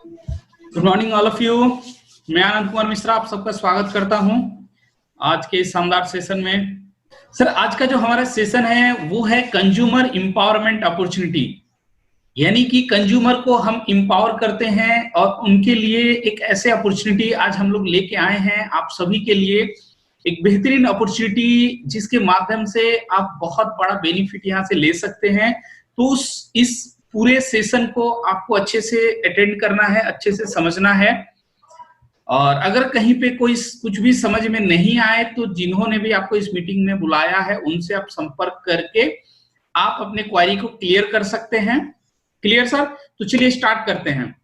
Good morning all of you. मैं आनंद कुमार मिश्रा आप सबका स्वागत करता हूं आज के इस शानदार सेशन में। सर, आज का जो हमारा सेशन है वो है कंज्यूमर एम्पावरमेंट अपॉर्चुनिटी, यानी कि कंज्यूमर को हम एम्पावर करते हैं और उनके लिए एक ऐसे अपॉर्चुनिटी आज हम लोग लेके आए हैं आप सभी के लिए। एक बेहतरीन अपॉर्चुनिटी जिसके माध्यम से आप बहुत बड़ा बेनिफिट यहाँ से ले सकते हैं। तो इस पूरे सेशन को आपको अच्छे से अटेंड करना है, अच्छे से समझना है। और अगर कहीं पे कोई कुछ भी समझ में नहीं आए तो जिन्होंने भी आपको इस मीटिंग में बुलाया है उनसे आप संपर्क करके आप अपने क्वेरी को क्लियर कर सकते हैं। Clear sir? तो चलिए स्टार्ट करते हैं।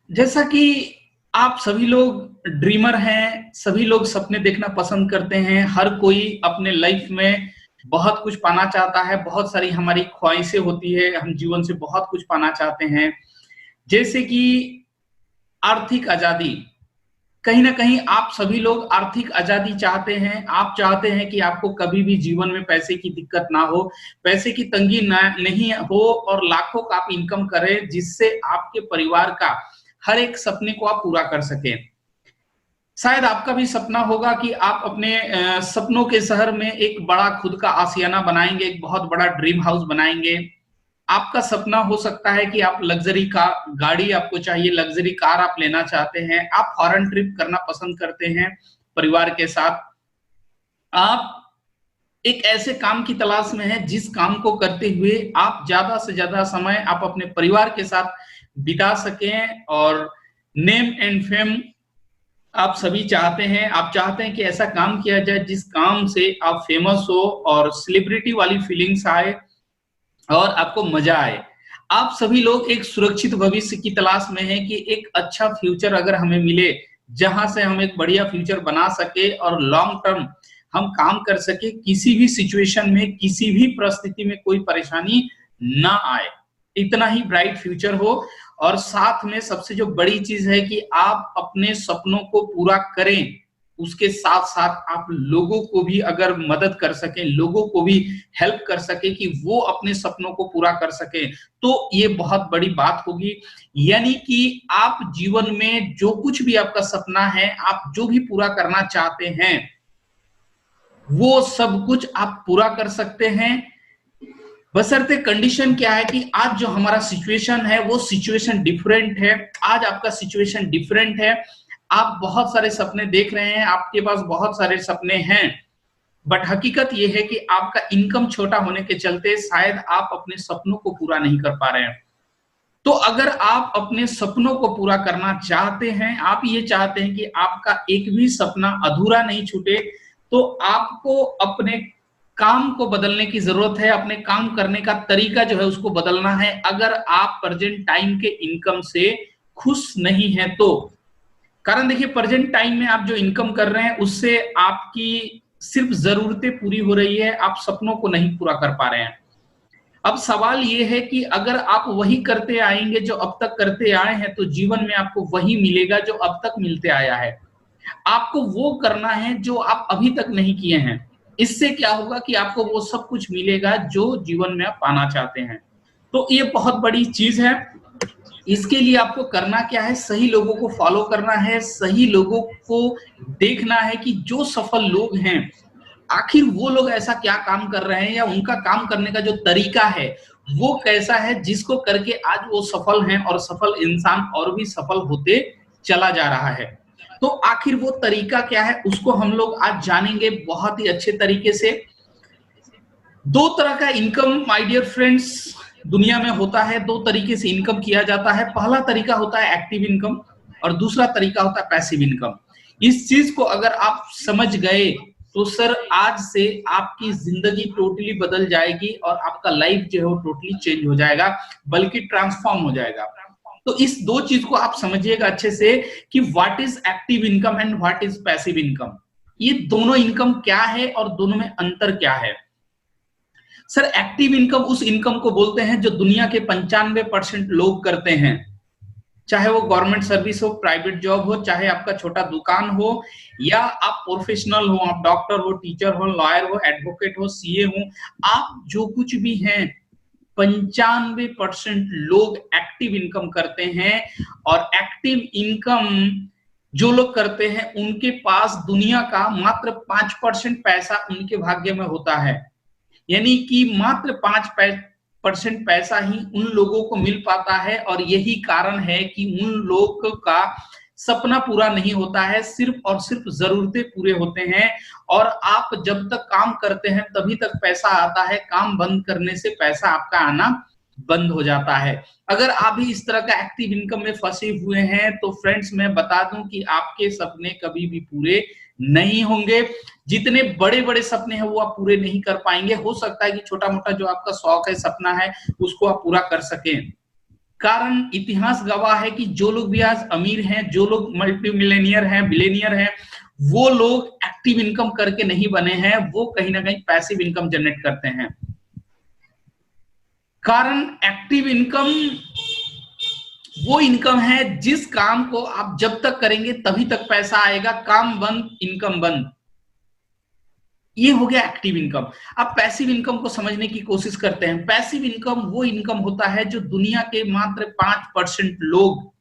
जैसा कि आप सभी लोग ड्रीमर हैं, सभी लोग सपने देखना पसंद करते हैं, हर कोई अपने लाइफ में बहुत कुछ पाना चाहता है, बहुत सारी हमारी ख्वाहिशें होती है, हम जीवन से बहुत कुछ पाना चाहते हैं। जैसे कि आर्थिक आजादी, कहीं ना कहीं आप सभी लोग आर्थिक आजादी चाहते हैं। आप चाहते हैं कि आपको कभी भी जीवन में पैसे की दिक्कत ना हो, पैसे की तंगी नहीं हो और लाखों का आप इनकम करें जिससे आपके परिवार का हर एक सपने को आप पूरा कर सकें। शायद आपका भी सपना होगा कि आप अपने सपनों के शहर में एक बड़ा खुद का आशियाना बनाएंगे, एक बहुत बड़ा ड्रीम हाउस बनाएंगे। आपका सपना हो सकता है कि आप लग्जरी गाड़ी आपको चाहिए, लग्जरी कार आप लेना चाहते हैं, आप फॉरेन ट्रिप करना पसंद करते हैं परिवार के साथ। आप एक ऐसे काम की तलाश में हैं जिस काम को करते हुए आप ज्यादा से ज्यादा समय आप अपने परिवार के साथ बिता सकें और नेम एंड फेम आप सभी चाहते हैं। आप चाहते हैं कि ऐसा काम किया जाए जिस काम से आप फेमस हो और सेलिब्रिटी वाली फीलिंग्स आए और आपको मजा आए। आप सभी लोग एक सुरक्षित भविष्य की तलाश में हैं कि एक अच्छा फ्यूचर अगर हमें मिले जहां से हम एक बढ़िया फ्यूचर बना सके और लॉन्ग टर्म हम काम कर सके, किसी भी सिचुएशन में किसी भी परिस्थिति में कोई परेशानी ना आए, इतना ही ब्राइट फ्यूचर हो। और साथ में सबसे जो बड़ी चीज है कि आप अपने सपनों को पूरा करें, उसके साथ साथ आप लोगों को भी अगर मदद कर सकें, लोगों को भी हेल्प कर सके कि वो अपने सपनों को पूरा कर सके, तो ये बहुत बड़ी बात होगी। यानी कि आप जीवन में जो कुछ भी आपका सपना है, आप जो भी पूरा करना चाहते हैं, वो सब कुछ आप पूरा कर सकते हैं। बशर्ते कंडीशन क्या है कि आज जो हमारा सिचुएशन है वो सिचुएशन डिफरेंट है। आज आपका सिचुएशन डिफरेंट है, आप बहुत सारे सपने देख रहे हैं, आपके पास बहुत सारे सपने हैं, बट हकीकत यह है कि आपका इनकम छोटा होने के चलते शायद आप अपने सपनों को पूरा नहीं कर पा रहे हैं। तो अगर आप अपने सपनों को पूरा करना चाहते हैं, आप ये चाहते हैं कि आपका एक भी सपना अधूरा नहीं छूटे, तो आपको अपने काम को बदलने की जरूरत है, अपने काम करने का तरीका जो है उसको बदलना है। अगर आप प्रेजेंट टाइम के इनकम से खुश नहीं है तो, कारण देखिए प्रेजेंट टाइम में आप जो इनकम कर रहे हैं उससे आपकी सिर्फ जरूरतें पूरी हो रही है, आप सपनों को नहीं पूरा कर पा रहे हैं। अब सवाल ये है कि अगर आप वही करते आएंगे जो अब तक करते आए हैं तो जीवन में आपको वही मिलेगा जो अब तक मिलते आया है। आपको वो करना है जो आप अभी तक नहीं किए हैं। इससे क्या होगा कि आपको वो सब कुछ मिलेगा जो जीवन में आप पाना चाहते हैं। तो ये बहुत बड़ी चीज है। इसके लिए आपको करना क्या है, सही लोगों को फॉलो करना है, सही लोगों को देखना है कि जो सफल लोग हैं आखिर वो लोग ऐसा क्या काम कर रहे हैं या उनका काम करने का जो तरीका है वो कैसा है जिसको करके आज वो सफल हैं और सफल इंसान और भी सफल होते चला जा रहा है। तो आखिर वो तरीका क्या है उसको हम लोग आज जानेंगे बहुत ही अच्छे तरीके से। दो तरह का इनकम माय डियर फ्रेंड्स दुनिया में होता है, दो तरीके से इनकम किया जाता है। पहला तरीका होता है एक्टिव इनकम और दूसरा तरीका होता है पैसिव इनकम। इस चीज को अगर आप समझ गए तो सर आज से आपकी जिंदगी टोटली बदल जाएगी और आपका लाइफ जो है वो टोटली चेंज हो जाएगा, बल्कि ट्रांसफॉर्म हो जाएगा। तो इस दो चीज को आप समझिएगा अच्छे से कि what is active income and what is passive income. ये दोनों इनकम क्या है और दोनों में अंतर क्या है। सर एक्टिव इनकम उस इनकम को बोलते हैं जो दुनिया के 95% लोग करते हैं, चाहे वो गवर्नमेंट सर्विस हो, प्राइवेट जॉब हो, चाहे आपका छोटा दुकान हो या आप प्रोफेशनल हो, आप डॉक्टर हो, टीचर हो, लॉयर हो, एडवोकेट हो, सीए हो, आप जो कुछ भी हैं 95% लोग एक्टिव इनकम करते हैं, और एक्टिव इनकम जो लोग करते हैं उनके पास दुनिया का मात्र 5% पैसा उनके भाग्य में होता है। यानी कि मात्र 5% पैसा ही उन लोगों को मिल पाता है, और यही कारण है कि उन लोगों का सपना पूरा नहीं होता है, सिर्फ और सिर्फ जरूरतें पूरे होते हैं। और आप जब तक काम करते हैं तभी तक पैसा आता है, काम बंद करने से पैसा आपका आना बंद हो जाता है। अगर आप भी इस तरह का एक्टिव इनकम में फंसे हुए हैं तो फ्रेंड्स मैं बता दूं कि आपके सपने कभी भी पूरे नहीं होंगे। जितने बड़े बड़े सपने हैं वो आप पूरे नहीं कर पाएंगे। हो सकता है कि छोटा मोटा जो आपका शौक है, सपना है, उसको आप पूरा कर सकें। कारण इतिहास गवाह है कि जो लोग भी आज अमीर हैं, जो लोग मल्टी मिलेनियर हैं, बिलेनियर हैं, वो लोग एक्टिव इनकम करके नहीं बने हैं, वो कहीं ना कहीं पैसिव इनकम जनरेट करते हैं। कारण एक्टिव इनकम वो इनकम है जिस काम को आप जब तक करेंगे तभी तक पैसा आएगा, काम बंद इनकम बंद। ये हो गया एक्टिव इनकम। अब पैसिव इनकम को समझने की कोशिश करते हैं। पैसिव इनकम वो इनकम होता है जो दुनिया के मात्र 5% लोग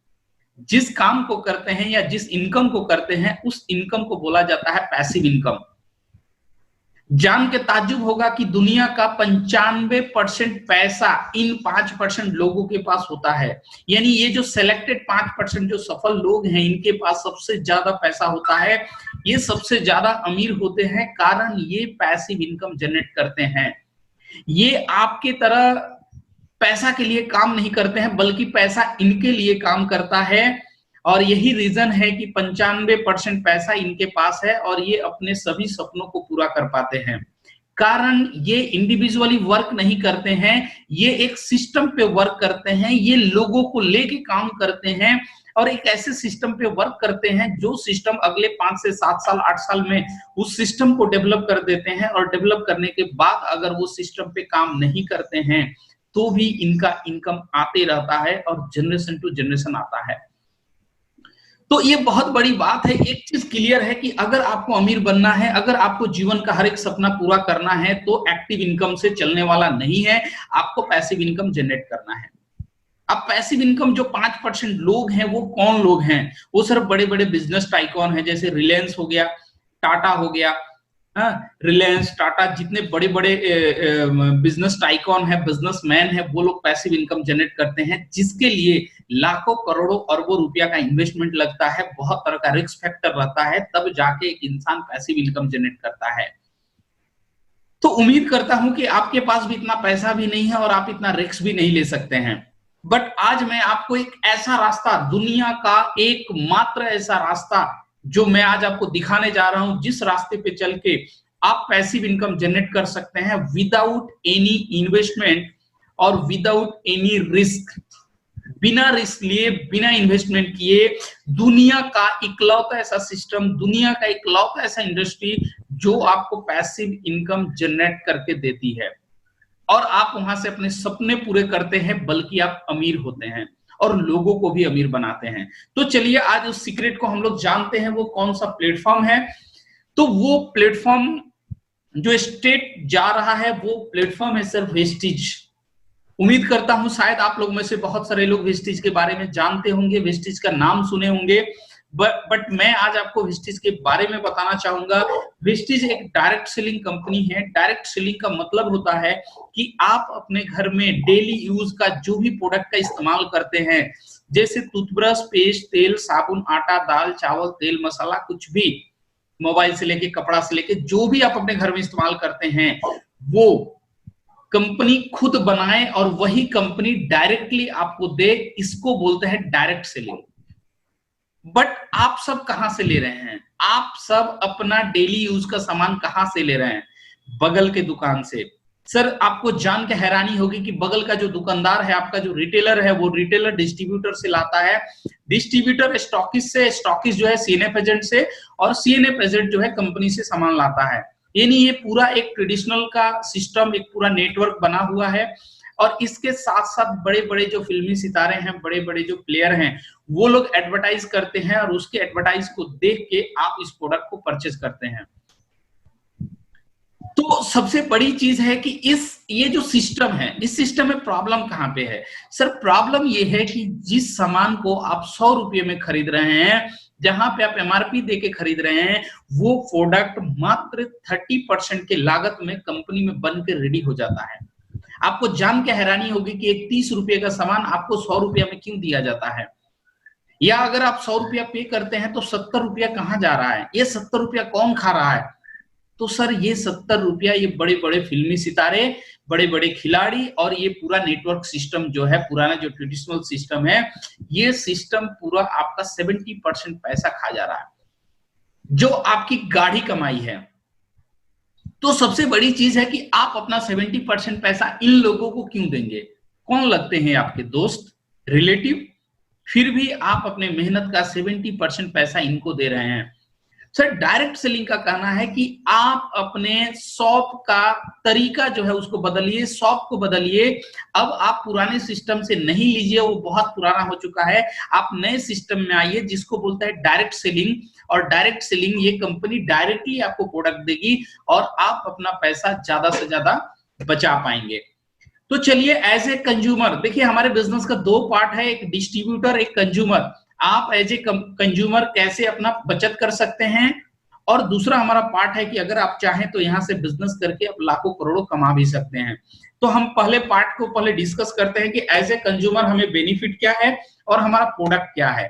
जिस काम को करते हैं या जिस इनकम को करते हैं, उस इनकम को बोला जाता है पैसिव इनकम। जान के ताज्जुब होगा कि दुनिया का 95% पैसा इन 5% लोगों के पास होता है। यानी ये जो सिलेक्टेड 5% जो सफल लोग हैं, इनके पास सबसे ज्यादा पैसा होता है, ये सबसे ज्यादा अमीर होते हैं, कारण ये पैसिव इनकम जनरेट करते हैं। ये आपके तरह पैसा के लिए काम नहीं करते हैं, बल्कि पैसा इनके लिए काम करता है। और यही रीजन है कि 95% पैसा इनके पास है और ये अपने सभी सपनों को पूरा कर पाते हैं। कारण ये इंडिविजुअली वर्क नहीं करते हैं, ये एक सिस्टम पे वर्क करते हैं, ये लोगों को लेके काम करते हैं, और एक ऐसे सिस्टम पे वर्क करते हैं जो सिस्टम अगले 5 से 7 साल 8 साल में उस सिस्टम को डेवलप कर देते हैं। और डेवलप करने के बाद अगर वो सिस्टम पे काम नहीं करते हैं तो भी इनका इनकम आते रहता है और जनरेशन टू जनरेशन आता है। तो ये बहुत बड़ी बात है। एक चीज क्लियर है कि अगर आपको अमीर बनना है, अगर आपको जीवन का हर एक सपना पूरा करना है, तो एक्टिव इनकम से चलने वाला नहीं है, आपको पैसिव इनकम जनरेट करना है। अब पैसिव इनकम जो 5% लोग हैं वो कौन लोग हैं? वो सिर्फ बड़े बड़े बिजनेस टाइकॉन है, जैसे रिलायंस हो गया, टाटा हो गया, रिलायंस, टाटा, जितने बड़े बड़े बिजनेस टाइकॉन है, बिजनेसमैन है, वो लोग पैसिव इनकम जनरेट करते हैं, जिसके लिए लाखों करोड़ों अरबों रुपया का इन्वेस्टमेंट लगता है, बहुत तरह का रिस्क फैक्टर रहता है, तब जाके एक इंसान पैसिव इनकम जनरेट करता है। तो उम्मीद करता हूं कि आपके पास भी इतना पैसा भी नहीं है और आप इतना रिस्क भी नहीं ले सकते हैं। बट आज मैं आपको एक ऐसा रास्ता, दुनिया का एकमात्र ऐसा रास्ता जो मैं आज आपको दिखाने जा रहा हूं, जिस रास्ते पे चल के आप पैसिव इनकम जनरेट कर सकते हैं विदाउट एनी इन्वेस्टमेंट और विदाउट एनी रिस्क। बिना रिस्क लिए, बिना इन्वेस्टमेंट किए, दुनिया का इकलौता ऐसा सिस्टम, दुनिया का इकलौता ऐसा इंडस्ट्री जो आपको पैसिव इनकम जनरेट करके देती है, और आप वहां से अपने सपने पूरे करते हैं, बल्कि आप अमीर होते हैं और लोगों को भी अमीर बनाते हैं। तो चलिए आज उस सीक्रेट को हम लोग जानते हैं, वो कौन सा प्लेटफॉर्म है। तो वो प्लेटफॉर्म जो स्टेट जा रहा है, वो प्लेटफॉर्म है सर वेस्टिज। उम्मीद करता हूं शायद आप लोग में से बहुत सारे लोग वेस्टिज के बारे में जानते होंगे, वेस्टिज का नाम सुने होंगे, बट मैं आज आपको वेस्टिज के बारे में बताना चाहूंगा। वेस्टिज एक डायरेक्ट सेलिंग कंपनी है। डायरेक्ट सेलिंग का मतलब होता है कि आप अपने घर में डेली यूज का जो भी प्रोडक्ट का इस्तेमाल करते हैं, जैसे टूथब्रश, पेस्ट, तेल, साबुन, आटा, दाल, चावल, तेल, मसाला, कुछ भी, मोबाइल से लेके कपड़ा से लेके जो भी आप अपने घर में इस्तेमाल करते हैं, वो कंपनी खुद बनाए और वही कंपनी डायरेक्टली आपको दे, इसको बोलते हैं डायरेक्ट सेलिंग। बट आप सब कहां से ले रहे हैं? आप सब अपना डेली यूज का सामान कहां से ले रहे हैं? बगल के दुकान से। सर आपको जान के हैरानी होगी कि बगल का जो दुकानदार है, आपका जो रिटेलर है, वो रिटेलर डिस्ट्रीब्यूटर से लाता है, डिस्ट्रीब्यूटर स्टॉकिस्ट से, स्टॉकिस्ट जो है सीएनएफ एजेंट से, और सीएनएफ एजेंट जो है कंपनी से सामान लाता है। यानी ये पूरा एक ट्रेडिशनल का सिस्टम, एक पूरा नेटवर्क बना हुआ है। और इसके साथ साथ बड़े बड़े जो फिल्मी सितारे हैं, बड़े बड़े जो प्लेयर हैं, वो लोग एडवर्टाइज करते हैं और उसके एडवर्टाइज को देख के आप इस प्रोडक्ट को परचेज करते हैं। तो सबसे बड़ी चीज है कि ये जो सिस्टम है, इस सिस्टम में प्रॉब्लम कहां पे है? सर प्रॉब्लम ये है कि जिस सामान को आप 100 रुपये में खरीद रहे हैं, जहां पे आप एमआरपी देके खरीद रहे हैं, वो प्रोडक्ट मात्र 30% के लागत में कंपनी में बन के रेडी हो जाता है। आपको जान के हैरानी होगी कि एक 30 रुपये का सामान आपको 100 रुपया में क्यों दिया जाता है, या अगर आप 100 रुपया पे करते हैं तो 70 रुपया कहां जा रहा है? ये 70 रुपया कौन खा रहा है? तो सर ये 70 रुपया ये बड़े बड़े फिल्मी सितारे, बड़े बड़े खिलाड़ी और ये पूरा नेटवर्क सिस्टम जो है, पुराना जो ट्रेडिशनल सिस्टम है, ये सिस्टम पूरा आपका 70% पैसा खा जा रहा है, जो आपकी गाढ़ी कमाई है। तो सबसे बड़ी चीज है कि आप अपना 70% पैसा इन लोगों को क्यों देंगे? कौन लगते हैं आपके दोस्त, रिलेटिव? फिर भी आप अपने मेहनत का 70% पैसा इनको दे रहे हैं। सर डायरेक्ट सेलिंग का कहना है कि आप अपने शॉप का तरीका जो है उसको बदलिए, शॉप को बदलिए। अब आप पुराने सिस्टम से नहीं लीजिए, वो बहुत पुराना हो चुका है। आप नए सिस्टम में आइए जिसको बोलता है डायरेक्ट सेलिंग। और डायरेक्ट सेलिंग ये कंपनी डायरेक्टली आपको प्रोडक्ट देगी और आप अपना पैसा ज्यादा से ज्यादा बचा पाएंगे। तो चलिए एज ए कंज्यूमर, देखिए हमारे बिजनेस का दो पार्ट है, एक डिस्ट्रीब्यूटर, एक कंज्यूमर। आप एज ए कंज्यूमर कैसे अपना बचत कर सकते हैं, और दूसरा हमारा पार्ट है कि अगर आप चाहें तो यहां से बिजनेस करके आप लाखों करोड़ों कमा भी सकते हैं। तो हम पहले पार्ट को पहले डिस्कस करते हैं कि एज ए कंज्यूमर हमें बेनिफिट क्या है और हमारा प्रोडक्ट क्या है।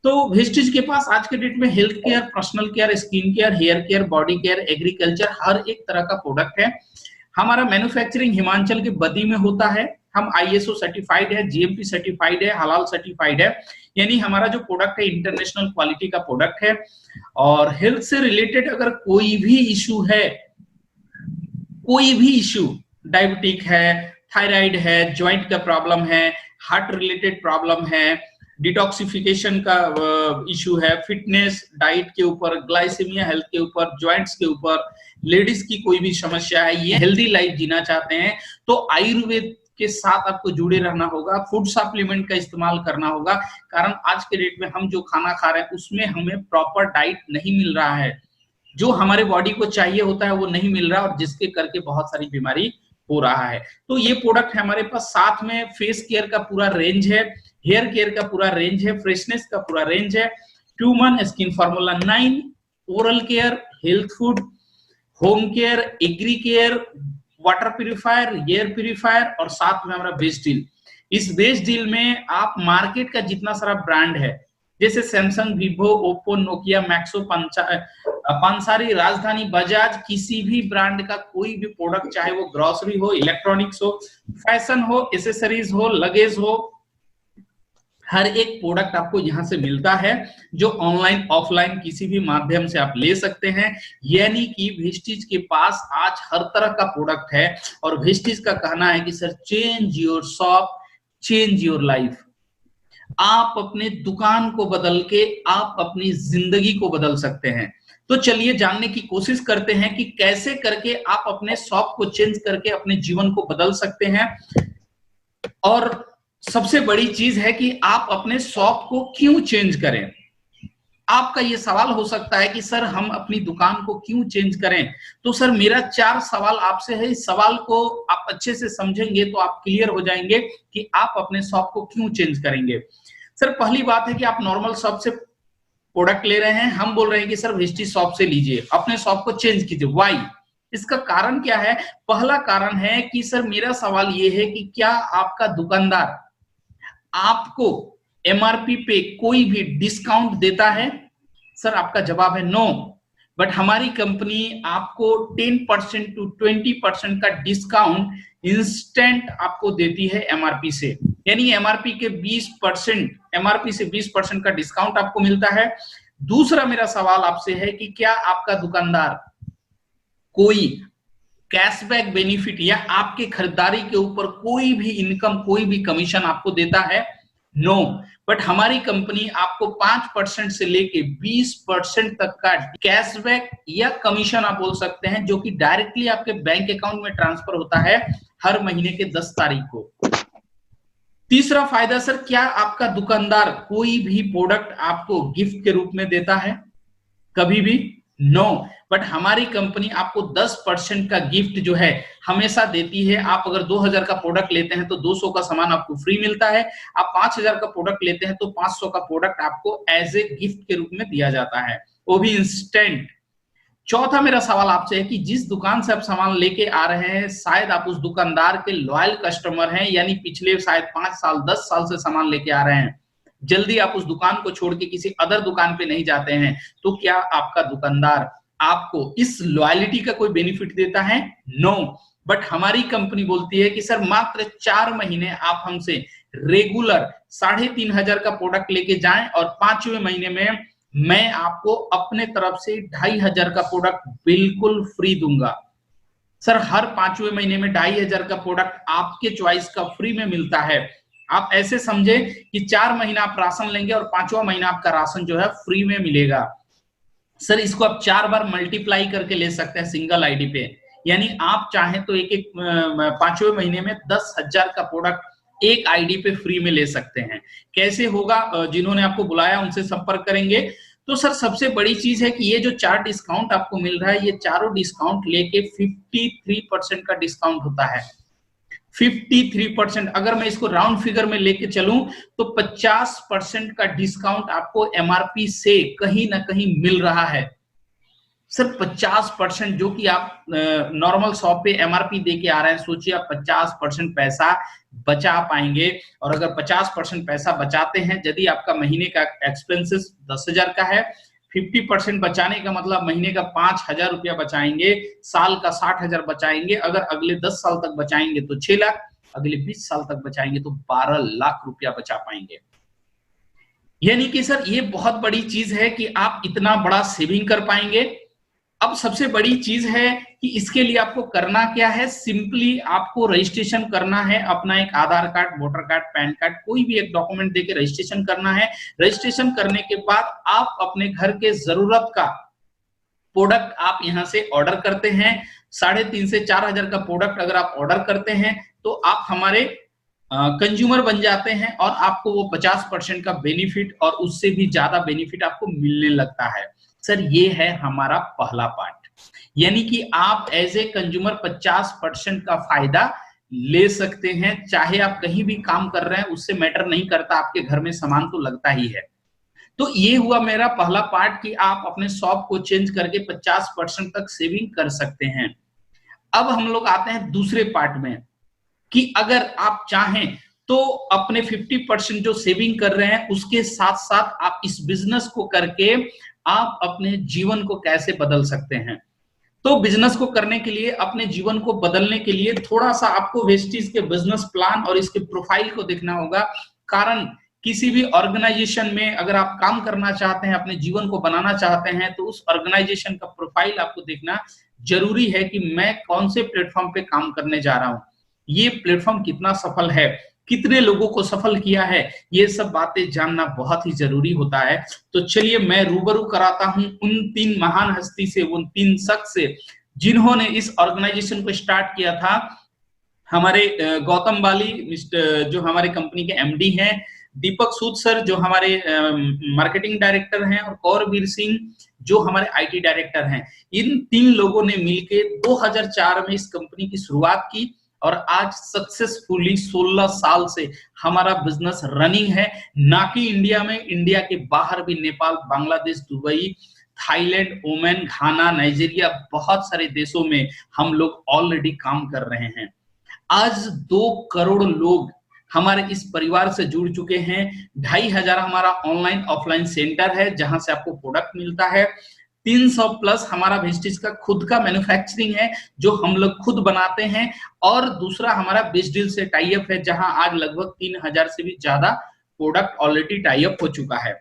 तो वेस्टिज के पास आज के डेट में health care, personal care, skin care, hair care, body care, agriculture, हर एक तरह का प्रोडक्ट है। हमारा मैन्युफैक्चरिंग हिमाचल के बदी में होता है। हम आईएसओ सर्टिफाइड है, जीएमपी सर्टिफाइड है, हलाल सर्टिफाइड है, यानी हमारा जो प्रोडक्ट है इंटरनेशनल क्वालिटी का प्रोडक्ट है। और हेल्थ से रिलेटेड अगर कोई भी इशू है, कोई भी इशू, डायबिटिक है, थायराइड है, जॉइंट का प्रॉब्लम है, हार्ट रिलेटेड प्रॉब्लम है, डिटॉक्सिफिकेशन का इशू है, फिटनेस, डाइट के ऊपर, ग्लाइसेमिया हेल्थ के ऊपर, जॉइंट्स के ऊपर, लेडीज की कोई भी समस्या है, ये हेल्दी लाइफ जीना चाहते हैं, तो आयुर्वेद के साथ आपको जुड़े रहना होगा। फूड सप्लीमेंट का इस्तेमाल करना होगा, कारण आज के डेट में हम जो खाना खा रहे हैं उसमें हमें प्रॉपर डाइट नहीं मिल रहा है, जो हमारे बॉडी को चाहिए होता है वो नहीं मिल रहा, और जिसके करके बहुत सारी बीमारी हो रहा है। तो ये प्रोडक्ट है हमारे पास। साथ में फेस केयर का पूरा रेंज है, हेयर केयर का पूरा रेंज है, फ्रेशनेस का पूरा रेंज है, ट्यूमन, skin formula 9, oral care, health food, home care, agri care, water purifier, air purifier, और साथ में हमारा बेस्ट डील। इस बेस्ट डील में आप मार्केट का जितना सारा ब्रांड है, जैसे सैमसंग, वीवो, ओप्पो, नोकिया, मैक्सो, पांसारी, राजधानी, बजाज, किसी भी ब्रांड का कोई भी प्रोडक्ट, चाहे वो ग्रोसरी हो, इलेक्ट्रॉनिक्स हो, फैशन हो, एसेसरीज हो, लगेज हो, हर एक प्रोडक्ट आपको यहां से मिलता है, जो ऑनलाइन ऑफलाइन किसी भी माध्यम से आप ले सकते हैं। यानी कि वेस्टिज के पास आज हर तरह का प्रोडक्ट है, और वेस्टिज का कहना है कि sir change your shop, change your life. आप अपने दुकान को बदल के आप अपनी जिंदगी को बदल सकते हैं। तो चलिए जानने की कोशिश करते हैं कि कैसे करके आप अपने शॉप को चेंज करके अपने जीवन को बदल सकते हैं। और सबसे बड़ी चीज है कि आप अपने शॉप को क्यों चेंज करें। आपका ये सवाल हो सकता है कि सर हम अपनी दुकान को क्यों चेंज करें। तो सर मेरा 4 सवाल आपसे है, इस सवाल को आप अच्छे से समझेंगे तो आप क्लियर हो जाएंगे कि आप अपने शॉप को क्यों चेंज करेंगे। सर पहली बात है कि आप नॉर्मल शॉप से प्रोडक्ट ले रहे हैं, हम बोल रहे हैं कि सर वेस्टिज शॉप से लीजिए, अपने शॉप को चेंज कीजिए। व्हाई? इसका कारण क्या है? पहला कारण है कि सर मेरा सवाल ये है कि क्या आपका दुकानदार आपको एमआरपी पे कोई भी डिस्काउंट देता है? सर आपका जवाब है नो। बट हमारी कंपनी आपको 10% to 20% का डिस्काउंट इंस्टेंट आपको देती है एमआरपी से, यानी एमआरपी के 20%, एमआरपी से 20% का डिस्काउंट आपको मिलता है। दूसरा मेरा सवाल आपसे है कि क्या आपका दुकानदार कोई कैशबैक बेनिफिट या आपके खरीदारी के ऊपर कोई भी इनकम, कोई भी कमीशन आपको देता है? नो। बट हमारी कंपनी आपको 5% से लेके 20% तक का कैशबैक या कमीशन आप बोल सकते हैं, जो कि डायरेक्टली आपके बैंक अकाउंट में ट्रांसफर होता है हर महीने के 10 तारीख को। तीसरा फायदा सर, क्या आपका दुकानदार कोई भी प्रोडक्ट आपको गिफ्ट के रूप में देता है? कभी भी नो। बट हमारी कंपनी आपको 10% का गिफ्ट जो है हमेशा देती है। आप अगर 2000 का प्रोडक्ट लेते हैं तो 200 का सामान आपको फ्री मिलता है। आप 5000 का प्रोडक्ट लेते हैं तो 500 का प्रोडक्ट आपको एज ए गिफ्ट के रूप में दिया जाता है, वो भी इंस्टेंट। चौथा मेरा सवाल आपसे है कि जिस दुकान से आप सामान लेके आ रहे हैं, शायद आप उस दुकानदार के लॉयल कस्टमर हैं, यानी पिछले शायद 5 साल 10 साल से सामान लेके आ रहे हैं, जल्दी आप उस दुकान को छोड़ के किसी अदर दुकान पे नहीं जाते हैं, तो क्या आपका दुकानदार आपको इस लॉयलिटी का कोई बेनिफिट देता है? नो। बट हमारी कंपनी बोलती है कि सर मात्र 4 महीने आप हमसे रेगुलर 3500 का प्रोडक्ट लेके जाएं और 5वें महीने में मैं आपको अपने तरफ से 2500 का प्रोडक्ट बिल्कुल फ्री दूंगा। सर हर 5वें महीने में 2500 का प्रोडक्ट आपके चॉइस का फ्री में मिलता है। आप ऐसे समझे कि 4 महीना आप राशन लेंगे और 5वां महीना आपका राशन जो है फ्री में मिलेगा। सर इसको आप 4 बार मल्टीप्लाई करके ले सकते हैं सिंगल आईडी पे, यानी आप चाहें तो एक 5वें महीने में 10,000 का प्रोडक्ट एक आईडी पे फ्री में ले सकते हैं। कैसे होगा? जिन्होंने आपको बुलाया उनसे संपर्क करेंगे। तो सर सबसे बड़ी चीज है कि ये जो 4 डिस्काउंट आपको मिल रहा है, ये चारों डिस्काउंट लेके 53% का डिस्काउंट होता है। 53%। अगर मैं इसको राउंड फिगर में लेके चलूं तो 50% का डिस्काउंट आपको एमआरपी से कहीं ना कहीं मिल रहा है। सिर्फ 50%, जो कि आप नॉर्मल शॉप पे एमआरपी दे के आ रहे हैं, सोचिए आप 50% पैसा बचा पाएंगे। और अगर 50% पैसा बचाते हैं, यदि आपका महीने का एक्सपेंसेस 10,000 का है, 50% बचाने का मतलब महीने का 5,000 रुपया बचाएंगे, साल का 60,000 बचाएंगे। अगर अगले 10 साल तक बचाएंगे तो 6 लाख, अगले 20 साल तक बचाएंगे तो 12 लाख रुपया बचा पाएंगे। यानी कि सर ये बहुत बड़ी चीज है कि आप इतना बड़ा सेविंग कर पाएंगे। अब सबसे बड़ी चीज है कि इसके लिए आपको करना क्या है। सिंपली आपको रजिस्ट्रेशन करना है, अपना एक Aadhaar card, voter card, PAN card, कोई भी एक डॉक्यूमेंट देके रजिस्ट्रेशन करना है। रजिस्ट्रेशन करने के बाद आप अपने घर के जरूरत का प्रोडक्ट आप यहां से ऑर्डर करते हैं। 3,500 से 4,000 का प्रोडक्ट अगर आप ऑर्डर करते हैं तो आप हमारे कंज्यूमर बन जाते हैं और आपको वो 50% का बेनिफिट और उससे भी ज्यादा बेनिफिट आपको मिलने लगता है। सर ये है हमारा पहला पार्ट, यानी कि आप एज ए कंज्यूमर 50% का फायदा ले सकते हैं। चाहे आप कहीं भी काम कर रहे हैं, उससे मैटर नहीं करता, आपके घर में सामान तो लगता ही है। तो ये हुआ मेरा पहला पार्ट कि आप अपने शॉप को चेंज करके 50% तक सेविंग कर सकते हैं। अब हम लोग आते हैं दूसरे पार्ट में कि अगर आप चाहें तो अपने 50% जो सेविंग कर रहे हैं उसके साथ साथ आप इस बिजनेस को करके आप अपने जीवन को कैसे बदल सकते हैं। तो बिजनेस को करने के लिए, अपने जीवन को बदलने के लिए थोड़ा सा आपको वेस्टीज के बिजनेस प्लान और इसके प्रोफाइल को देखना होगा। कारण किसी भी ऑर्गेनाइजेशन में अगर आप काम करना चाहते हैं, अपने जीवन को बनाना चाहते हैं, तो उस ऑर्गेनाइजेशन का प्रोफाइल आपको देखना जरूरी है कि मैं कौन से प्लेटफॉर्म पे काम करने जा रहा हूं, ये प्लेटफॉर्म कितना सफल है, कितने लोगों को सफल किया है, ये सब बातें जानना बहुत ही जरूरी होता है। तो चलिए मैं रूबरू कराता हूं उन 3 महान हस्ती से, उन 3 शख्स से जिन्होंने इस ऑर्गेनाइजेशन को स्टार्ट किया था। हमारे गौतम बाली जो हमारे कंपनी के एमडी हैं, दीपक सूद सर जो हमारे मार्केटिंग डायरेक्टर हैं, और कौरवीर सिंह जो हमारे आईटी डायरेक्टर हैं। इन 3 लोगों ने मिलकर 2004 में इस कंपनी की शुरुआत की और आज सक्सेसफुली 16 साल से हमारा बिजनेस रनिंग है। ना कि इंडिया में, इंडिया के बाहर भी, Nepal, Bangladesh, Dubai, Thailand, Oman, Ghana, Nigeria, बहुत सारे देशों में हम लोग ऑलरेडी काम कर रहे हैं। आज 2 करोड़ लोग हमारे इस परिवार से जुड़ चुके हैं। 2,500 हमारा ऑनलाइन ऑफलाइन सेंटर है जहां से आपको प्रोडक्ट मिलता है। 300 प्लस हमारा वेस्टेज का खुद का मैन्युफैक्चरिंग है जो हम लोग खुद बनाते हैं। और दूसरा हमारा बेस्ट डील से टाई अप है जहां आज लगभग 3,000 से भी ज्यादा प्रोडक्ट ऑलरेडी टाई अप हो चुका है।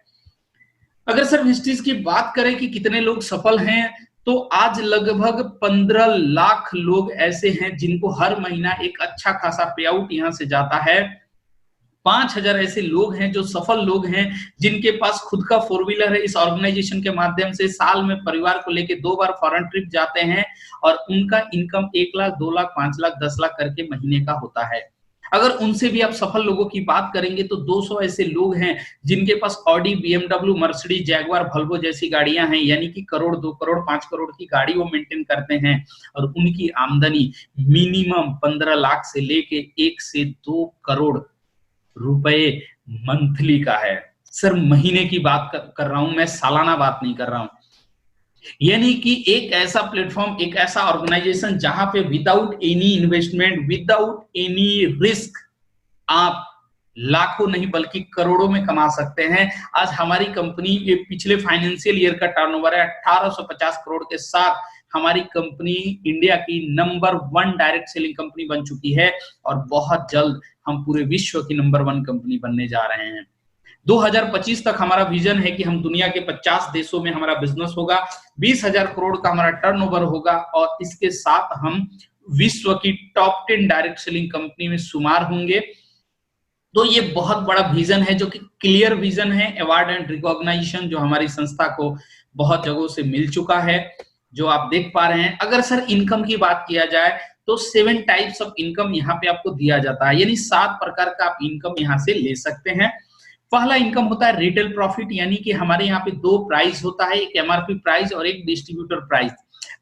अगर सर वेस्टेज की बात करें कि कितने लोग सफल हैं, तो आज लगभग 15 लाख लोग ऐसे हैं जिनको हर महीना एक अच्छा खासा पे आउट यहां से जाता है। 5,000 ऐसे लोग हैं जो सफल लोग हैं जिनके पास खुद का 4 व्हीलर है। इस ऑर्गेनाइजेशन के माध्यम से साल में परिवार को लेके 2 बार फॉरेन ट्रिप जाते हैं और उनका इनकम 1 लाख, 2 लाख, 5 लाख, 10 लाख करके महीने का होता है। अगर उनसे भी आप सफल लोगों की बात करेंगे तो 200 ऐसे लोग हैं जिनके पास Audi, BMW, Mercedes, Jaguar, Volvo जैसी गाड़ियां हैं, यानी कि करोड़, 2 करोड़, 5 करोड़ की गाड़ी वो मेंटेन करते हैं और उनकी आमदनी मिनिमम 15 लाख से लेके 1 से 2 करोड़ रुपए मंथली का है। सर महीने की बात कर रहा हूं मैं, सालाना बात नहीं कर रहा हूं। यानी कि एक ऐसा प्लेटफॉर्म, एक ऐसा ऑर्गेनाइजेशन जहां पे without any investment, without any risk आप लाखों नहीं बल्कि करोड़ों में कमा सकते हैं। आज हमारी कंपनी ये पिछले फाइनेंशियल ईयर का टर्नओवर है 1850 करोड़ के साथ हमारी कंपनी इंडिया की नंबर 1 डायरेक्ट सेलिंग कंपनी बन चुकी है और बहुत जल्द हम पूरे विश्व की नंबर 1 कंपनी बनने जा रहे हैं। 2025 तक हमारा विजन है कि हम दुनिया के 50 देशों में हमारा बिजनेस होगा, 20,000 करोड़ का हमारा टर्नओवर होगा और इसके साथ हम विश्व की टॉप 10 डायरेक्ट सेलिंग कंपनी में शुमार होंगे। तो ये बहुत बड़ा विजन है, जो कि क्लियर विजन है। अवार्ड एंड रिकॉग्निशन जो हमारी संस्था को बहुत जगहों से मिल चुका है, जो आप देख पा रहे हैं। अगर सर इनकम की बात किया जाए तो 7 टाइप्स ऑफ इनकम यहाँ पे आपको दिया जाता है, यानी 7 प्रकार का आप इनकम यहाँ से ले सकते हैं। पहला इनकम होता है रिटेल प्रॉफिट, यानी कि हमारे यहाँ पे 2 प्राइस होता है, एक एमआरपी प्राइस और एक डिस्ट्रीब्यूटर प्राइस।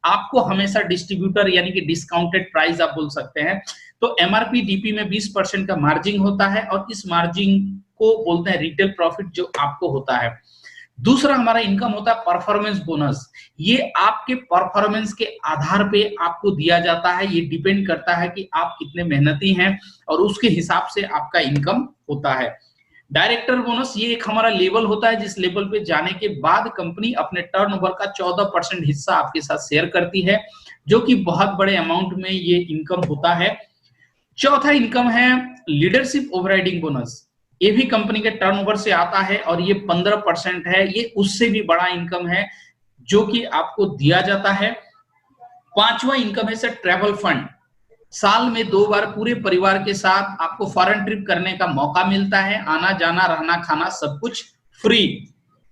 आपको हमेशा डिस्ट्रीब्यूटर यानी कि डिस्काउंटेड प्राइस आप बोल सकते हैं। तो एमआरपी डीपी में 20% का मार्जिन होता है और इस मार्जिन को बोलते हैं रिटेल प्रॉफिट, जो आपको होता है। दूसरा हमारा इनकम होता है परफॉर्मेंस बोनस। ये आपके परफॉर्मेंस के आधार पे आपको दिया जाता है, ये डिपेंड करता है कि आप कितने मेहनती हैं और उसके हिसाब से आपका इनकम होता है। डायरेक्टर बोनस ये एक हमारा लेवल होता है, जिस लेवल पे जाने के बाद कंपनी अपने टर्नओवर का 14% हिस्सा आपके साथ शेयर करती है, जो कि बहुत बड़े अमाउंट में ये इनकम होता है। चौथा इनकम है लीडरशिप ओवरराइडिंग बोनस। ये भी कंपनी के टर्नओवर से आता है और ये 15% है, ये उससे भी बड़ा इनकम है जो कि आपको दिया जाता है। पांचवा इनकम है सर ट्रैवल फंड। साल में 2 बार पूरे परिवार के साथ आपको फॉरेन ट्रिप करने का मौका मिलता है, आना जाना रहना खाना सब कुछ फ्री।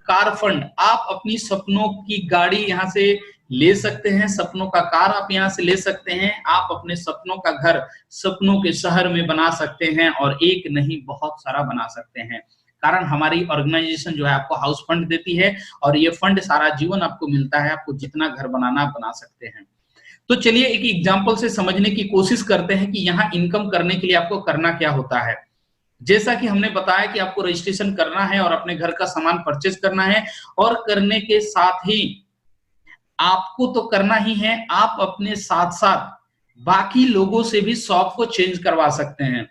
कार फंड, आप अपनी सपनों की गाड़ी यहाँ से ले सकते हैं, सपनों का कार आप यहाँ से ले सकते हैं, आप अपने सपनों का घर सपनों के शहर में बना सकते हैं और एक नहीं बहुत सारा बना सकते हैं, कारण हमारी ऑर्गेनाइजेशन जो है आपको हाउस फंड देती है और ये फंड सारा जीवन आपको मिलता है, आपको जितना घर बनाना बना सकते हैं। तो चलिए एक एग्जांपल से समझने की कोशिश करते हैं कि यहाँ इनकम करने के लिए आपको करना क्या होता है। जैसा कि हमने बताया कि आपको रजिस्ट्रेशन करना है और अपने घर का सामान परचेज करना है और करने के साथ ही आपको तो करना ही है, आप अपने साथ साथ बाकी लोगों से भी शॉप को चेंज करवा सकते हैं।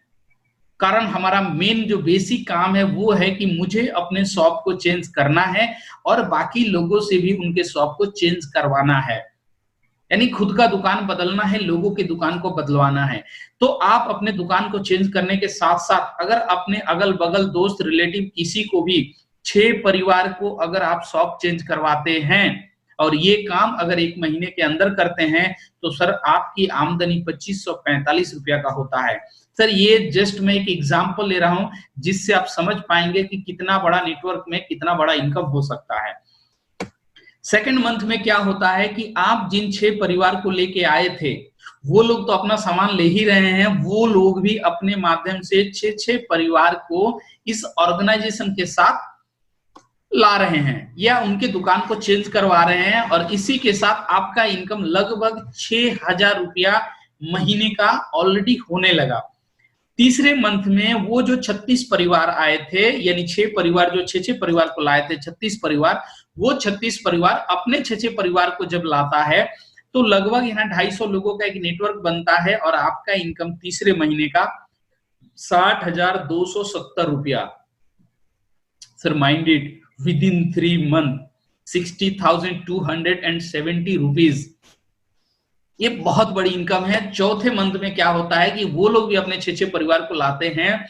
कारण हमारा मेन जो बेसिक काम है वो है कि मुझे अपने शॉप को चेंज करना है और बाकी लोगों से भी उनके शॉप को चेंज करवाना है, यानी खुद का दुकान बदलना है, लोगों की दुकान को बदलवाना है। तो आप अपने दुकान को चेंज करने के साथ साथ अगर अपने अगल बगल दोस्त रिलेटिव किसी को भी 6 परिवार को अगर आप शॉप चेंज करवाते हैं और ये काम अगर 1 महीने के अंदर करते हैं तो सर आपकी आमदनी 2545 रुपया का होता है। सर ये जस्ट मैं एक एग्जांपल ले रहा हूं जिससे आप समझ पाएंगे कि कितना बड़ा नेटवर्क में कितना बड़ा इनकम हो सकता है। सेकंड मंथ में क्या होता है कि आप जिन 6 परिवार को लेके आए थे वो लोग तो अपना सामान ले ही रहे हैं, वो लोग भी अपने माध्यम से 6 परिवार को इस ऑर्गेनाइजेशन के साथ ला रहे हैं या उनके दुकान को चेंज करवा रहे हैं और इसी के साथ आपका इनकम लगभग 6,000 रुपया महीने का ऑलरेडी होने लगा। तीसरे मंथ में वो जो 36 परिवार आए थे, यानी 6 परिवार जो 6 परिवार को लाए थे, 36 परिवार, वो 36 परिवार अपने 6 परिवार को जब लाता है तो लगभग यहाँ 250 लोगों का एक नेटवर्क बनता है और आपका इनकम तीसरे महीने का 60,270 रुपया। Sir mind it, with in 3 month 60,270 rupees, ये बहुत बड़ी इनकम है। चौथे मंथ में क्या होता है कि वो लोग भी अपने 6 परिवार को लाते हैं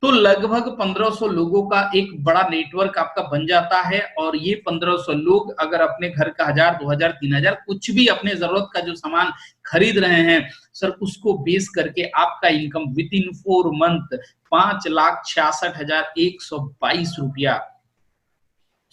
तो लगभग 1500 लोगों का एक बड़ा नेटवर्क आपका बन जाता है और ये 1500 लोग अगर अपने घर का 1000, 2000, 3000 कुछ भी अपने जरूरत का जो सामान खरीद रहे हैं सर उसको बेस करके आपका इनकम विद इन 4 मंथ 5,66,122 रुपया।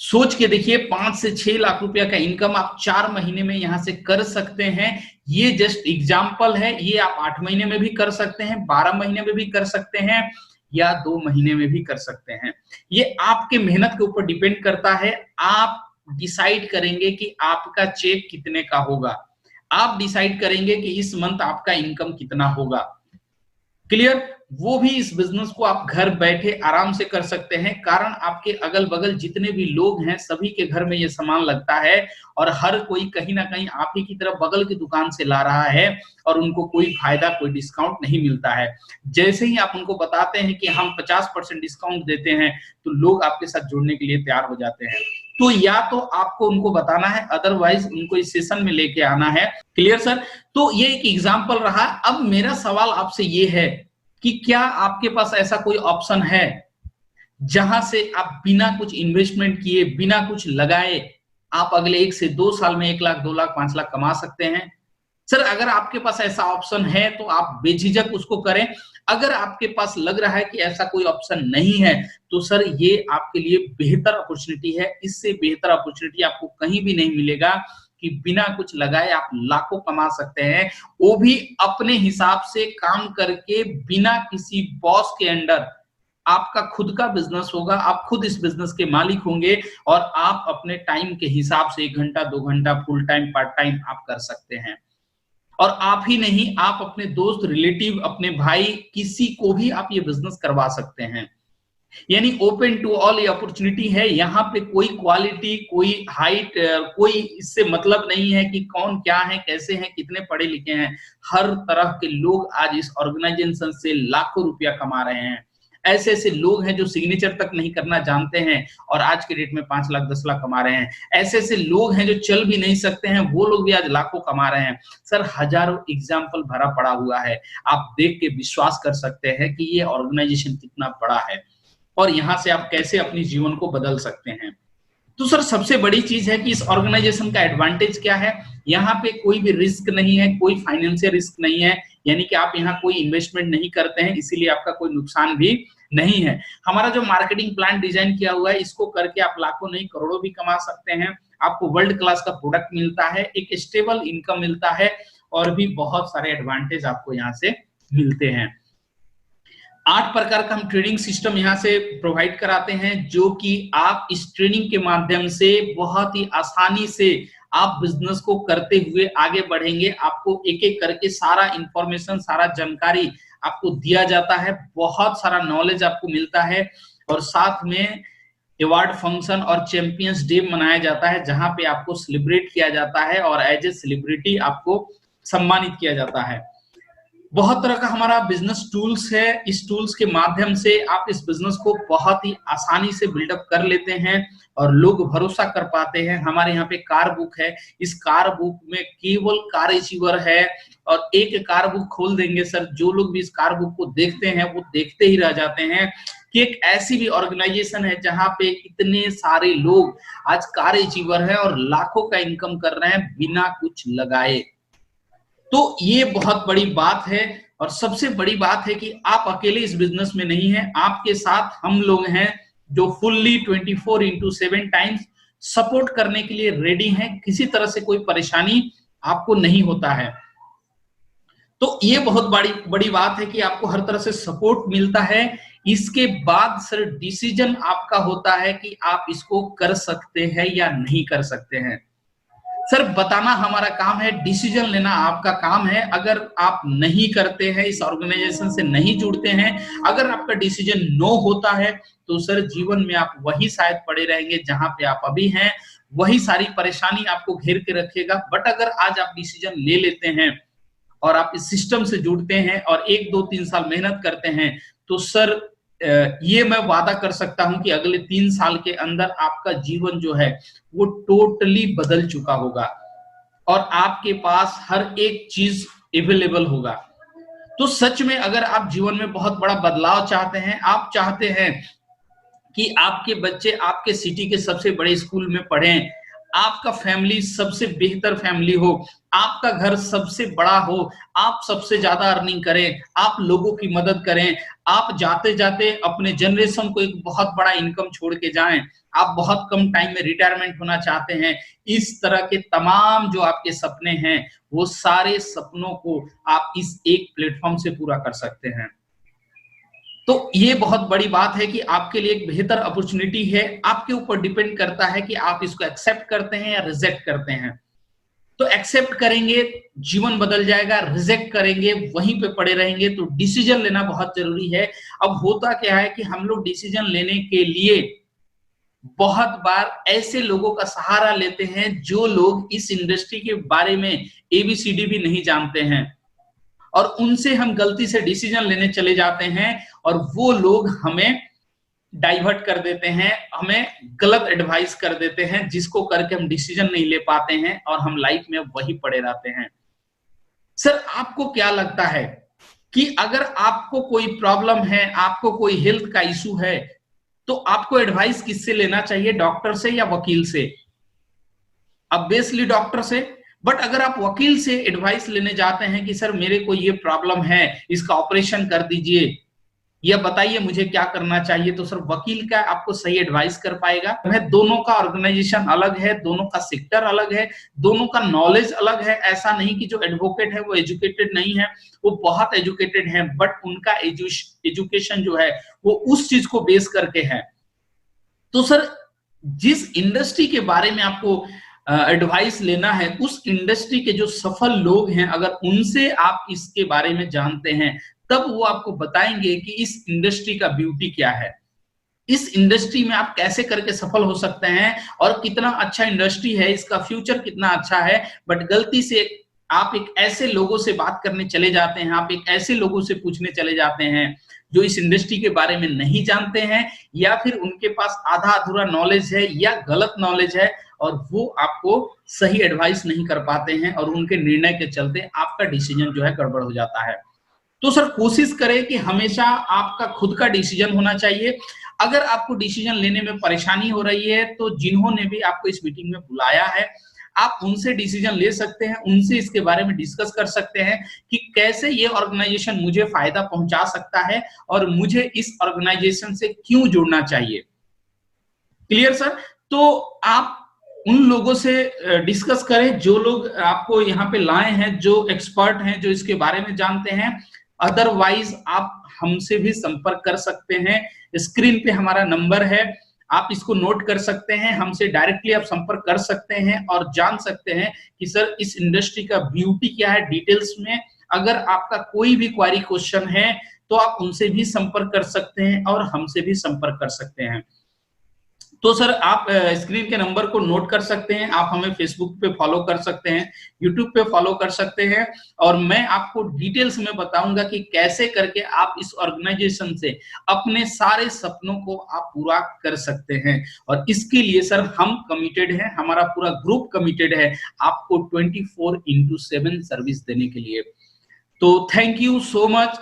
सोच के देखिए 5 से 6 लाख रुपया का इनकम आप 4 महीने में यहां से कर सकते हैं। ये जस्ट एग्जांपल है, ये आप 8 महीने में भी कर सकते हैं, 12 महीने में भी कर सकते हैं या 2 महीने में भी कर सकते हैं। ये आपके मेहनत के ऊपर डिपेंड करता है। आप डिसाइड करेंगे कि आपका चेक कितने का होगा, आप डिसाइड करेंगे कि इस मंथ आपका इनकम कितना होगा। क्लियर? वो भी इस बिजनेस को आप घर बैठे आराम से कर सकते हैं, कारण आपके अगल बगल जितने भी लोग हैं सभी के घर में ये सामान लगता है और हर कोई कहीं ना कहीं आप ही की तरफ बगल की दुकान से ला रहा है और उनको कोई फायदा, कोई डिस्काउंट नहीं मिलता है। जैसे ही आप उनको बताते हैं कि हम 50% डिस्काउंट देते हैं तो लोग आपके साथ जुड़ने के लिए तैयार हो जाते हैं। तो या तो आपको उनको बताना है, अदरवाइज उनको इस सेशन में लेके आना है। Clear sir? तो ये एक एग्जाम्पल रहा। अब मेरा सवाल आपसे ये है कि क्या आपके पास ऐसा कोई ऑप्शन है जहां से आप बिना कुछ इन्वेस्टमेंट किए, बिना कुछ लगाए, आप अगले 1 से 2 साल में 1 लाख, 2 लाख, 5 लाख कमा सकते हैं? सर अगर आपके पास ऐसा ऑप्शन है तो आप बेझिझक उसको करें। अगर आपके पास लग रहा है कि ऐसा कोई ऑप्शन नहीं है तो सर ये आपके लिए बेहतर अपॉर्चुनिटी है। इससे बेहतर अपॉर्चुनिटी आपको कहीं भी नहीं मिलेगा कि बिना कुछ लगाए आप लाखों कमा सकते हैं, वो भी अपने हिसाब से काम करके, बिना किसी बॉस के अंडर। आपका खुद का बिजनेस होगा, आप खुद इस बिजनेस के मालिक होंगे और आप अपने टाइम के हिसाब से 1 घंटा, 2 घंटा, फुल टाइम, पार्ट टाइम आप कर सकते हैं। और आप ही नहीं, आप अपने दोस्त, रिलेटिव, अपने भाई, किसी को भी आप ये बिजनेस करवा सकते हैं। यानी ओपन टू ऑल ये अपॉर्चुनिटी है। यहाँ पे कोई क्वालिटी, कोई हाइट, कोई इससे मतलब नहीं है कि कौन क्या है, कैसे हैं, कितने पढ़े लिखे हैं। हर तरह के लोग आज इस ऑर्गेनाइजेशन से लाखों रुपया कमा रहे हैं। ऐसे ऐसे लोग हैं जो सिग्नेचर तक नहीं करना जानते हैं और आज के डेट में 5 लाख, 10 लाख कमा रहे हैं। ऐसे ऐसे लोग हैं जो चल भी नहीं सकते हैं, वो लोग भी आज लाखों कमा रहे हैं। सर हजारों एग्जाम्पल भरा पड़ा हुआ है, आप देख के विश्वास कर सकते हैं कि ये ऑर्गेनाइजेशन कितना बड़ा है और यहां से आप कैसे अपने जीवन को बदल सकते हैं। तो सर सबसे बड़ी चीज है कि इस ऑर्गेनाइजेशन का एडवांटेज क्या है। यहाँ पे कोई भी रिस्क नहीं है, कोई फाइनेंशियल रिस्क नहीं है, यानी कि आप यहाँ कोई इन्वेस्टमेंट नहीं करते हैं, इसीलिए आपका कोई नुकसान भी नहीं है। हमारा जो मार्केटिंग प्लान डिजाइन किया हुआ है, इसको करके आप लाखों नहीं करोड़ों भी कमा सकते हैं। आपको वर्ल्ड क्लास का प्रोडक्ट मिलता है, एक स्टेबल इनकम मिलता है और भी बहुत सारे एडवांटेज आपको यहाँ से मिलते हैं। 8 प्रकार का हम ट्रेनिंग सिस्टम यहाँ से प्रोवाइड कराते हैं, जो कि आप इस ट्रेनिंग के माध्यम से बहुत ही आसानी से आप बिजनेस को करते हुए आगे बढ़ेंगे। आपको एक एक करके सारा इंफॉर्मेशन, सारा जानकारी आपको दिया जाता है, बहुत सारा नॉलेज आपको मिलता है और साथ में अवार्ड फंक्शन और चैंपियंस डे मनाया जाता है, जहां पे आपको सेलिब्रेट किया जाता है और एज ए सेलिब्रिटी आपको सम्मानित किया जाता है। बहुत तरह का हमारा बिजनेस टूल्स है, इस टूल्स के माध्यम से आप इस बिजनेस को बहुत ही आसानी से बिल्डअप कर लेते हैं और लोग भरोसा कर पाते हैं। हमारे यहाँ पे कार बुक है, इस कार बुक में केवल कार अचीवर है और एक कार बुक खोल देंगे सर, जो लोग भी इस कार बुक को देखते हैं वो देखते ही रह जाते हैं कि एक ऐसी भी ऑर्गेनाइजेशन है जहां पे इतने सारे लोग आज कार अचीवर है और लाखों का इनकम कर रहे हैं बिना कुछ लगाए। तो ये बहुत बड़ी बात है और सबसे बड़ी बात है कि आप अकेले इस बिजनेस में नहीं हैं, आपके साथ हम लोग हैं जो फुल्ली 24/7 टाइम्स सपोर्ट करने के लिए रेडी हैं। किसी तरह से कोई परेशानी आपको नहीं होता है। तो ये बहुत बड़ी बात है कि आपको हर तरह से सपोर्ट मिलता है। इसके बाद सर डिसीजन आपका होता है कि आप इसको कर सकते हैं या नहीं कर सकते हैं। सर बताना हमारा काम है, डिसीजन लेना आपका काम है। अगर आप नहीं करते हैं, इस ऑर्गेनाइजेशन से नहीं जुड़ते हैं, अगर आपका डिसीजन नो होता है तो सर जीवन में आप वही शायद पड़े रहेंगे जहां पे आप अभी हैं, वही सारी परेशानी आपको घेर के रखेगा। बट अगर आज आप डिसीजन ले लेते हैं और आप इस सिस्टम से जुड़ते हैं और 1, 2, 3 साल मेहनत करते हैं तो सर ये मैं वादा कर सकता हूं कि अगले 3 साल के अंदर आपका जीवन जो है वो टोटली बदल चुका होगा और आपके पास हर एक चीज अवेलेबल होगा। तो सच में अगर आप जीवन में बहुत बड़ा बदलाव चाहते हैं, आप चाहते हैं कि आपके बच्चे आपके सिटी के सबसे बड़े स्कूल में पढ़ें, आपका फैमिली सबसे बेहतर फैमिली हो, आपका घर सबसे बड़ा हो, आप सबसे ज्यादा अर्निंग करें, आप लोगों की मदद करें, आप जाते जाते अपने जनरेशन को एक बहुत बड़ा इनकम छोड़ के जाएं, आप बहुत कम टाइम में रिटायरमेंट होना चाहते हैं, इस तरह के तमाम जो आपके सपने हैं, वो सारे सपनों को आप इस एक प्लेटफॉर्म से पूरा कर सकते हैं। तो ये बहुत बड़ी बात है कि आपके लिए एक बेहतर अपॉर्चुनिटी है, आपके ऊपर डिपेंड करता है कि आप इसको एक्सेप्ट करते हैं या रिजेक्ट करते हैं। तो एक्सेप्ट करेंगे, जीवन बदल जाएगा, रिजेक्ट करेंगे, वहीं पे पड़े रहेंगे। तो डिसीजन लेना बहुत जरूरी है। अब होता क्या है कि हम लोग डिसीजन लेने के लिए बहुत बार ऐसे लोगों का सहारा लेते हैं जो लोग इस इंडस्ट्री के बारे में एबीसीडी भी नहीं जानते हैं, और उनसे हम गलती से डिसीजन लेने चले जाते हैं, और वो लोग हमें डाइवर्ट कर देते हैं, हमें गलत एडवाइस कर देते हैं, जिसको करके हम डिसीजन नहीं ले पाते हैं और हम लाइफ में वही पड़े रहते हैं। सर, आपको क्या लगता है कि अगर आपको कोई प्रॉब्लम है, आपको कोई हेल्थ का इशू है, तो आपको एडवाइस किससे लेना चाहिए, डॉक्टर से या वकील से? ऑब्वियसली डॉक्टर से। बट अगर आप वकील से एडवाइस लेने जाते हैं कि सर मेरे को ये प्रॉब्लम है, इसका ऑपरेशन कर दीजिए, या बताइए मुझे क्या करना चाहिए, तो सर वकील का आपको सही एडवाइस कर पाएगा? दोनों का ऑर्गेनाइजेशन अलग है, दोनों का सेक्टर अलग है, दोनों का नॉलेज अलग है। ऐसा नहीं कि जो एडवोकेट है वो एजुकेटेड नहीं है, वो बहुत एजुकेटेड है, बट उनका एजुकेशन जो है वो उस चीज को बेस करके है। तो सर, जिस इंडस्ट्री के बारे में आपको एडवाइस लेना है, उस इंडस्ट्री के जो सफल लोग हैं, अगर उनसे आप इसके बारे में जानते हैं, तब वो आपको बताएंगे कि इस इंडस्ट्री का ब्यूटी क्या है, इस इंडस्ट्री में आप कैसे करके सफल हो सकते हैं, और कितना अच्छा इंडस्ट्री है, इसका फ्यूचर कितना अच्छा है। बट गलती से आप एक ऐसे लोगों से बात करने चले जाते हैं, आप एक ऐसे लोगों से पूछने चले जाते हैं जो इस इंडस्ट्री के बारे में नहीं जानते हैं, या फिर उनके पास आधा अधूरा नॉलेज है या गलत नॉलेज है, और वो आपको सही एडवाइस नहीं कर पाते हैं, और उनके निर्णय के चलते आपका डिसीजन जो है गड़बड़ हो जाता है। तो सर, कोशिश करें कि हमेशा आपका खुद का डिसीजन होना चाहिए। अगर आपको डिसीजन लेने में परेशानी हो रही है, तो जिन्होंने भी आपको इस मीटिंग में बुलाया है, आप उनसे डिसीजन ले सकते हैं, उनसे इसके बारे में डिस्कस कर सकते हैं कि कैसे ये ऑर्गेनाइजेशन मुझे फायदा पहुंचा सकता है, और मुझे इस ऑर्गेनाइजेशन से क्यों जुड़ना चाहिए। Clear sir? तो आप उन लोगों से डिस्कस करें जो लोग आपको यहाँ पे लाए हैं, जो एक्सपर्ट हैं, जो इसके बारे में जानते हैं। अदरवाइज आप हमसे भी संपर्क कर सकते हैं, स्क्रीन पे हमारा नंबर है, आप इसको नोट कर सकते हैं, हमसे डायरेक्टली आप संपर्क कर सकते हैं और जान सकते हैं कि सर इस इंडस्ट्री का ब्यूटी क्या है डिटेल्स में। अगर आपका कोई भी क्वेरी क्वेश्चन है, तो आप उनसे भी संपर्क कर सकते हैं और हमसे भी संपर्क कर सकते हैं। तो सर, आप स्क्रीन के नंबर को नोट कर सकते हैं, आप हमें फेसबुक पे फॉलो कर सकते हैं, यूट्यूब पे फॉलो कर सकते हैं, और मैं आपको डिटेल्स में बताऊंगा कि कैसे करके आप इस ऑर्गेनाइजेशन से अपने सारे सपनों को आप पूरा कर सकते हैं। और इसके लिए सर हम कमिटेड हैं, हमारा पूरा ग्रुप कमिटेड है आपको 24/7 सर्विस देने के लिए। तो थैंक यू सो मच।